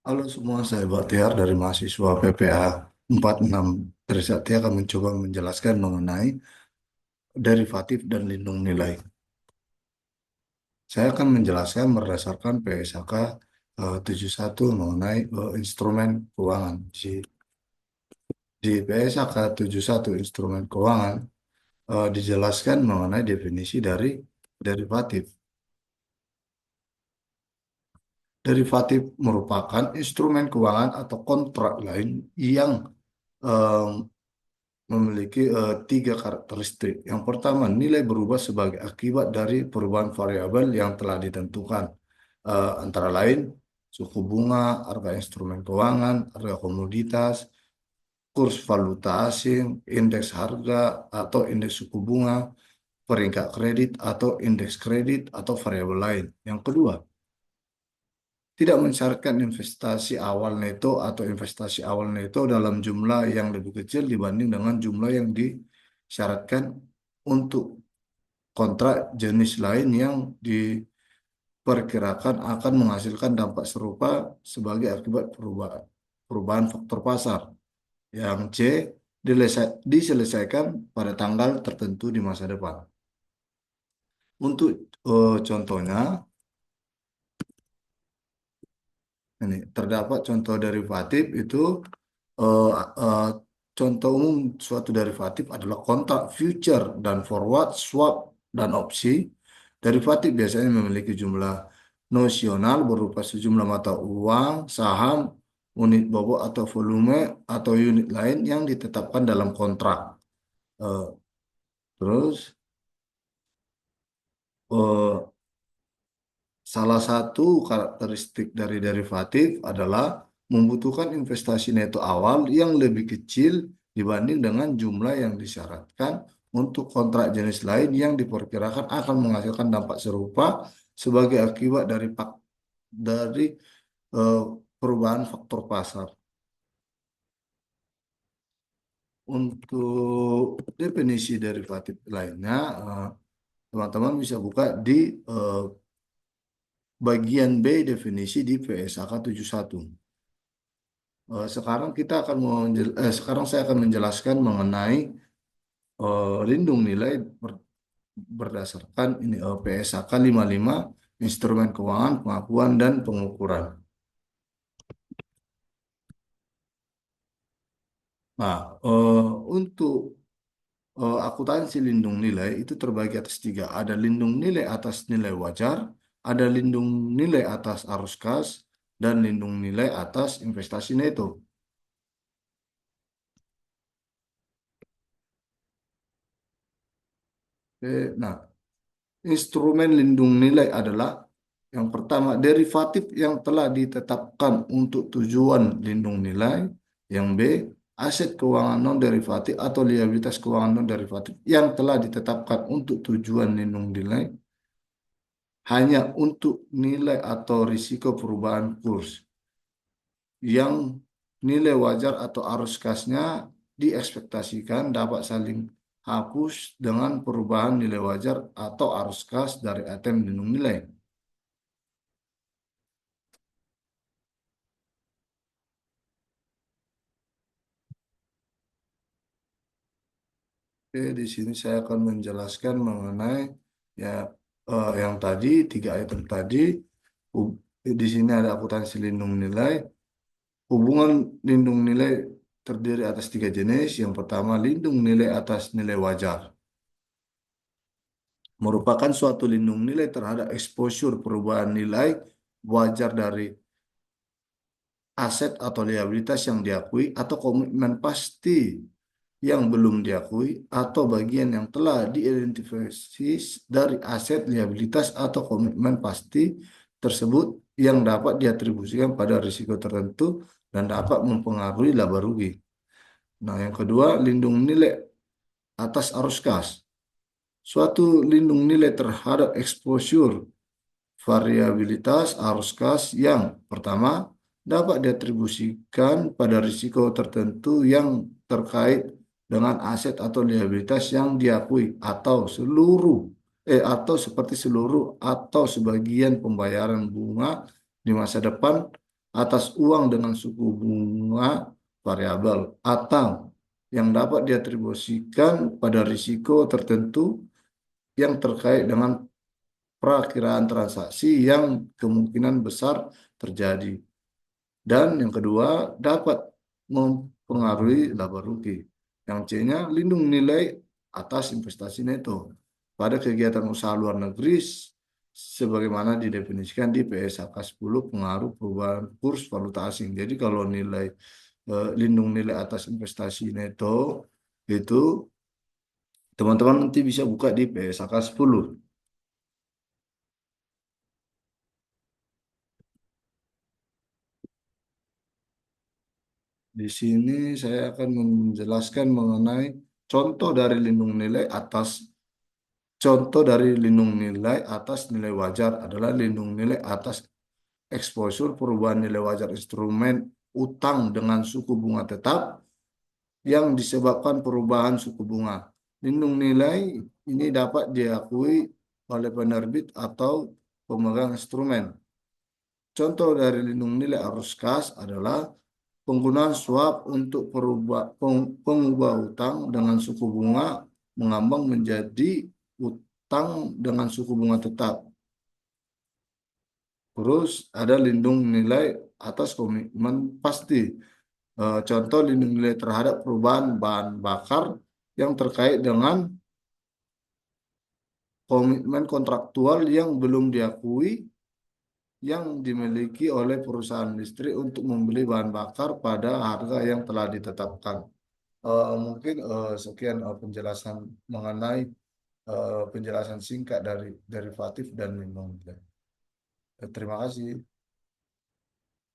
Halo semua, saya Bahtiar dari mahasiswa PPA 46 Trisakti akan mencoba menjelaskan mengenai derivatif dan lindung nilai. Saya akan menjelaskan berdasarkan PSAK 71 mengenai instrumen keuangan. Di PSAK 71 instrumen keuangan dijelaskan mengenai definisi dari derivatif. Derivatif merupakan instrumen keuangan atau kontrak lain yang eh, memiliki tiga karakteristik. Yang pertama, nilai berubah sebagai akibat dari perubahan variabel yang telah ditentukan, antara lain suku bunga, harga instrumen keuangan, harga komoditas, kurs valuta asing, indeks harga atau indeks suku bunga, peringkat kredit atau indeks kredit atau variabel lain. Yang kedua, tidak mensyaratkan investasi awal neto atau investasi awal neto dalam jumlah yang lebih kecil dibanding dengan jumlah yang disyaratkan untuk kontrak jenis lain yang diperkirakan akan menghasilkan dampak serupa sebagai akibat perubahan faktor pasar. Yang C, diselesaikan pada tanggal tertentu di masa depan. Untuk contohnya, ini terdapat contoh derivatif itu. eh, eh, Contoh umum suatu derivatif adalah kontrak future dan forward, swap, dan opsi. Derivatif biasanya memiliki jumlah nosional berupa sejumlah mata uang, saham, unit bobot atau volume, atau unit lain yang ditetapkan dalam kontrak. Eh, Terus, eh, salah satu karakteristik dari derivatif adalah membutuhkan investasi neto awal yang lebih kecil dibanding dengan jumlah yang disyaratkan untuk kontrak jenis lain yang diperkirakan akan menghasilkan dampak serupa sebagai akibat dari eh, perubahan faktor pasar. Untuk definisi derivatif lainnya, teman-teman bisa buka di eh, bagian B definisi di PSAK 71. Sekarang saya akan menjelaskan mengenai lindung nilai berdasarkan ini PSAK 55 instrumen keuangan, pengakuan dan pengukuran. Nah, untuk akuntansi lindung nilai itu terbagi atas tiga. Ada lindung nilai atas nilai wajar, ada lindung nilai atas arus kas, dan lindung nilai atas investasi neto. Nah, instrumen lindung nilai adalah yang pertama derivatif yang telah ditetapkan untuk tujuan lindung nilai. Yang B, aset keuangan non derivatif atau liabilitas keuangan non derivatif yang telah ditetapkan untuk tujuan lindung nilai hanya untuk nilai atau risiko perubahan kurs. Yang nilai wajar atau arus kasnya diekspektasikan dapat saling hapus dengan perubahan nilai wajar atau arus kas dari item lindung nilai. Oke, di sini saya akan menjelaskan mengenai ya yang tadi tiga item tadi. Hu- Di sini ada akuntansi lindung nilai. Hubungan lindung nilai terdiri atas tiga jenis. Yang pertama, lindung nilai atas nilai wajar. Merupakan suatu lindung nilai terhadap exposure perubahan nilai wajar dari aset atau liabilitas yang diakui atau komitmen pasti yang belum diakui atau bagian yang telah diidentifikasi dari aset, liabilitas, atau komitmen pasti tersebut yang dapat diatribusikan pada risiko tertentu dan dapat mempengaruhi laba rugi. Nah, yang kedua, lindung nilai atas arus kas. Suatu lindung nilai terhadap exposure variabilitas arus kas yang pertama dapat diatribusikan pada risiko tertentu yang terkait dengan aset atau liabilitas yang diakui atau seperti seluruh atau sebagian pembayaran bunga di masa depan atas uang dengan suku bunga variabel atau yang dapat diatribusikan pada risiko tertentu yang terkait dengan perakiraan transaksi yang kemungkinan besar terjadi. Dan yang kedua, dapat mempengaruhi laba rugi. Yang C-nya, lindung nilai atas investasi neto pada kegiatan usaha luar negeri sebagaimana didefinisikan di PSAK 10 pengaruh perubahan kurs valuta asing. Jadi kalau nilai lindung nilai atas investasi neto itu teman-teman nanti bisa buka di PSAK 10. Di sini saya akan menjelaskan mengenai contoh dari lindung nilai atas. Contoh dari lindung nilai atas nilai wajar adalah lindung nilai atas exposure perubahan nilai wajar instrumen utang dengan suku bunga tetap yang disebabkan perubahan suku bunga. Lindung nilai ini dapat diakui oleh penerbit atau pemegang instrumen. Contoh dari lindung nilai arus kas adalah penggunaan swap untuk pengubah utang dengan suku bunga mengambang menjadi utang dengan suku bunga tetap. Terus ada lindung nilai atas komitmen pasti. Contoh lindung nilai terhadap perubahan bahan bakar yang terkait dengan komitmen kontraktual yang belum diakui yang dimiliki oleh perusahaan listrik untuk membeli bahan bakar pada harga yang telah ditetapkan. Mungkin sekian penjelasan mengenai penjelasan singkat dari derivatif dan lindung nilai. Terima kasih.